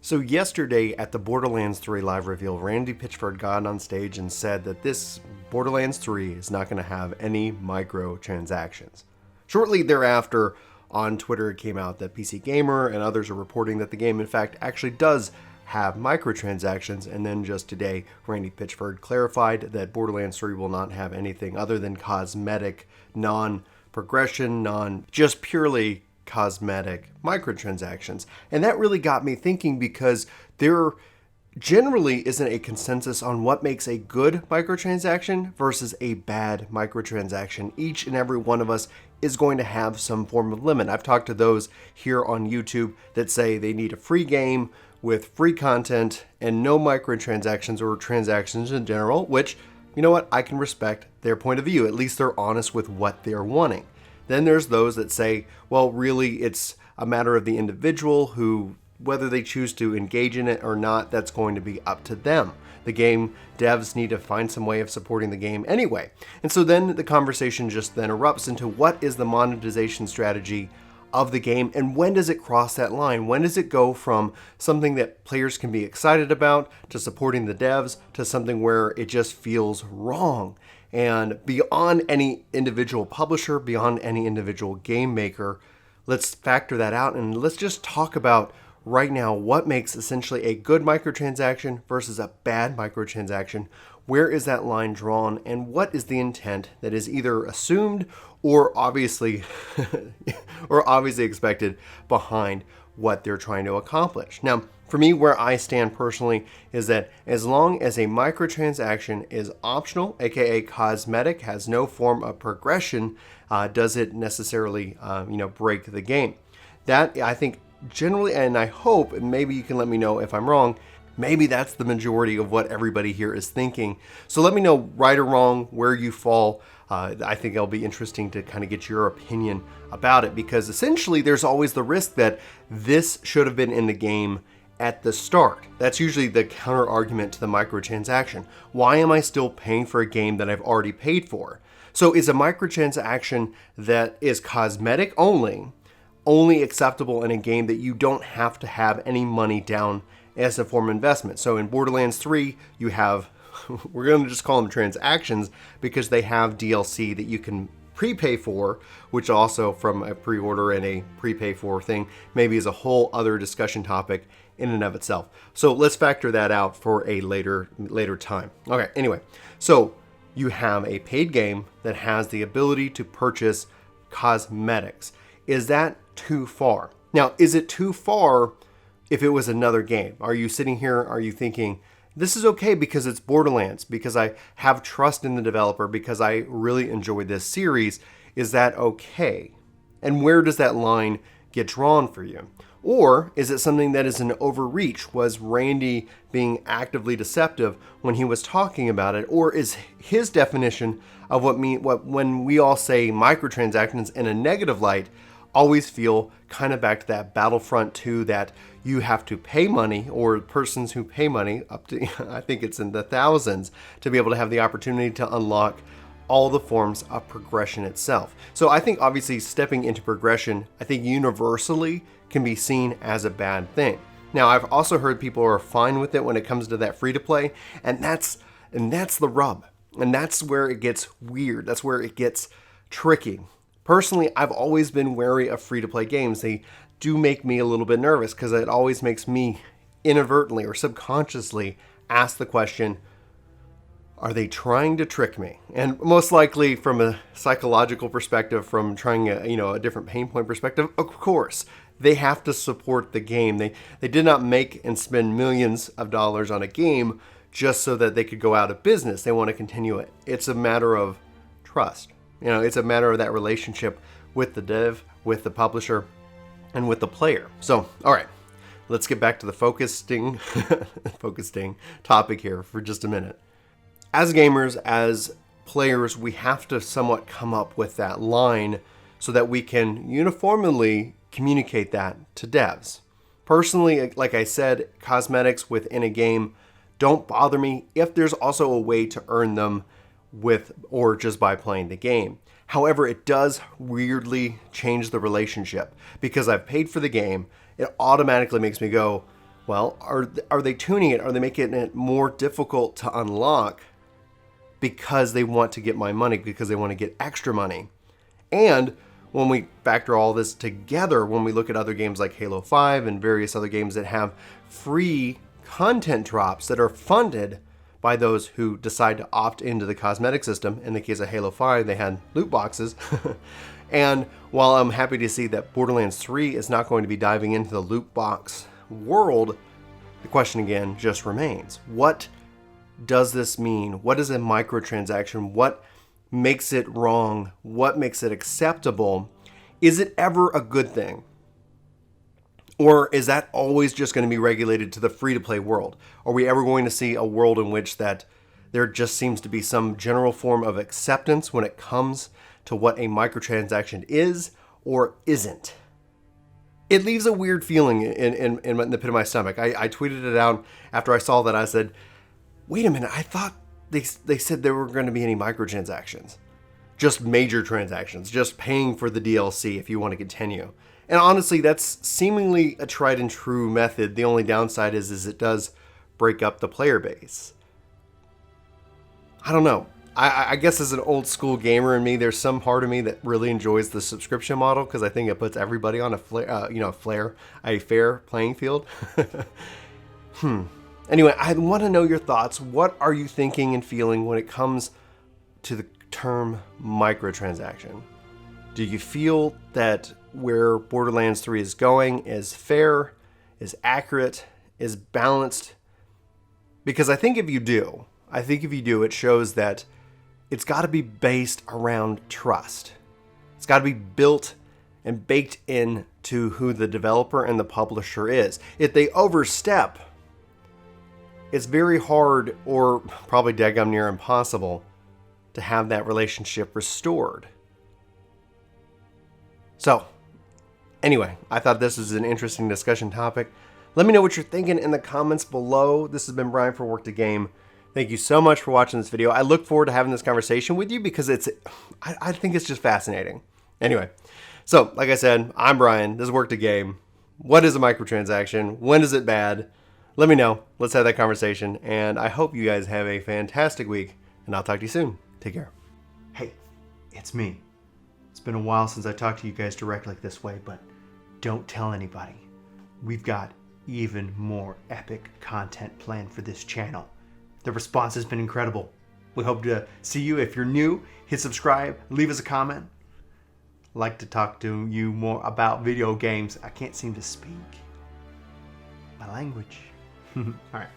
So yesterday at the Borderlands 3 live reveal, Randy Pitchford got on stage and said that this Borderlands 3 is not going to have any microtransactions. Shortly thereafter, on Twitter it came out that PCGamer and others are reporting that the game in fact actually does have microtransactions, and then just today, Randy Pitchford clarified that Borderlands 3 will not have anything other than cosmetic, non-progression, just purely cosmetic microtransactions. And that really got me thinking, because there generally isn't a consensus on what makes a good microtransaction versus a bad microtransaction. Each and every one of us is going to have some form of limit. I've talked to those here on YouTube that say they need a free game with free content and no microtransactions or transactions in general, which, you know what, I can respect their point of view. At least they're honest with what they're wanting. Then there's those that say, well, really, it's a matter of the individual who, whether they choose to engage in it or not, that's going to be up to them. The game devs need to find some way of supporting the game anyway. And so then the conversation just then erupts into what is the monetization strategy of the game, and when does it cross that line? When does it go from something that players can be excited about to supporting the devs to something where it just feels wrong? And beyond any individual publisher, beyond any individual game maker, let's factor that out and let's just talk about right now what makes essentially a good microtransaction versus a bad microtransaction. Where is that line drawn, and what is the intent that is either assumed or obviously expected behind what they're trying to accomplish? Now, for me, where I stand personally is that as long as a microtransaction is optional, aka cosmetic, has no form of progression, does it necessarily break the game? That, I think, generally, and I hope, and maybe you can let me know if I'm wrong, maybe that's the majority of what everybody here is thinking. So let me know right or wrong where you fall. I think it'll be interesting to kind of get your opinion about it, because essentially there's always the risk that this should have been in the game at the start. That's usually the counter argument to the microtransaction. Why am I still paying for a game that I've already paid for? So is a microtransaction that is cosmetic only acceptable in a game that you don't have to have any money down as a form of investment? So in Borderlands 3, you have, we're going to just call them transactions because they have DLC that you can prepay for, which also from a pre-order and a prepay for thing maybe is a whole other discussion topic in and of itself. So let's factor that out for a later time. Okay, anyway, so you have a paid game that has the ability to purchase cosmetics. Is that too far? Now, is it too far if it was another game? Are you sitting here, are you thinking, this is okay because it's Borderlands, because I have trust in the developer, because I really enjoyed this series? Is that okay? And where does that line get drawn for you? Or is it something that is an overreach? Was Randy being actively deceptive when he was talking about it? Or is his definition of when we all say microtransactions in a negative light always feel kind of back to that Battlefront 2, that you have to pay money, or persons who pay money up to, I think it's in the thousands, to be able to have the opportunity to unlock all the forms of progression itself. So I think obviously stepping into progression, I think universally can be seen as a bad thing. Now, I've also heard people are fine with it when it comes to that free to play, and that's the rub. And that's where it gets weird. That's where it gets tricky. Personally, I've always been wary of free-to-play games. They do make me a little bit nervous because it always makes me inadvertently or subconsciously ask the question, are they trying to trick me? And most likely from a psychological perspective, from trying a different pain point perspective, of course, they have to support the game. They did not make and spend millions of dollars on a game just so that they could go out of business. They want to continue it. It's a matter of trust. It's a matter of that relationship with the dev, with the publisher, and with the player. So, all right, let's get back to the focusing topic here for just a minute. As gamers, as players, we have to somewhat come up with that line so that we can uniformly communicate that to devs. Personally, like I said, cosmetics within a game don't bother me if there's also a way to earn them with or just by playing the game. However, it does weirdly change the relationship because I've paid for the game. It automatically makes me go, Well, are they tuning it? Are they making it more difficult to unlock because they want to get my money, because they want to get extra money? And when we factor all this together, when we look at other games like Halo 5 and various other games that have free content drops that are funded by those who decide to opt into the cosmetic system. In the case of Halo 5, they had loot boxes. And while I'm happy to see that Borderlands 3 is not going to be diving into the loot box world, the question again just remains. What does this mean? What is a microtransaction? What makes it wrong? What makes it acceptable? Is it ever a good thing? Or is that always just going to be regulated to the free-to-play world? Are we ever going to see a world in which that there just seems to be some general form of acceptance when it comes to what a microtransaction is or isn't? It leaves a weird feeling in the pit of my stomach. I tweeted it out after I saw that. I said, wait a minute, I thought they said there weren't going to be any microtransactions. Just major transactions, just paying for the DLC if you want to continue. And honestly, that's seemingly a tried and true method. The only downside is it does break up the player base. I don't know. I guess as an old school gamer in me, there's some part of me that really enjoys the subscription model because I think it puts everybody on a fair playing field. Anyway, I want to know your thoughts. What are you thinking and feeling when it comes to the term microtransaction? Do you feel that where Borderlands 3 is going is fair, is accurate, is balanced? Because I think if you do, it shows that it's got to be based around trust. It's got to be built and baked into who the developer and the publisher is. If they overstep, it's very hard, or probably daggum near impossible, to have that relationship restored. So, anyway, I thought this was an interesting discussion topic. Let me know what you're thinking in the comments below. This has been Bryan for Work to Game. Thank you so much for watching this video. I look forward to having this conversation with you because I think it's just fascinating. Anyway, so like I said, I'm Bryan. This is Work to Game. What is a microtransaction? When is it bad? Let me know. Let's have that conversation. And I hope you guys have a fantastic week. And I'll talk to you soon. Take care. Hey, it's me. It's been a while since I talked to you guys directly this way, but don't tell anybody. We've got even more epic content planned for this channel. The response has been incredible. We hope to see you. If you're new, hit subscribe, leave us a comment. I'd like to talk to you more about video games. I can't seem to speak my language. All right.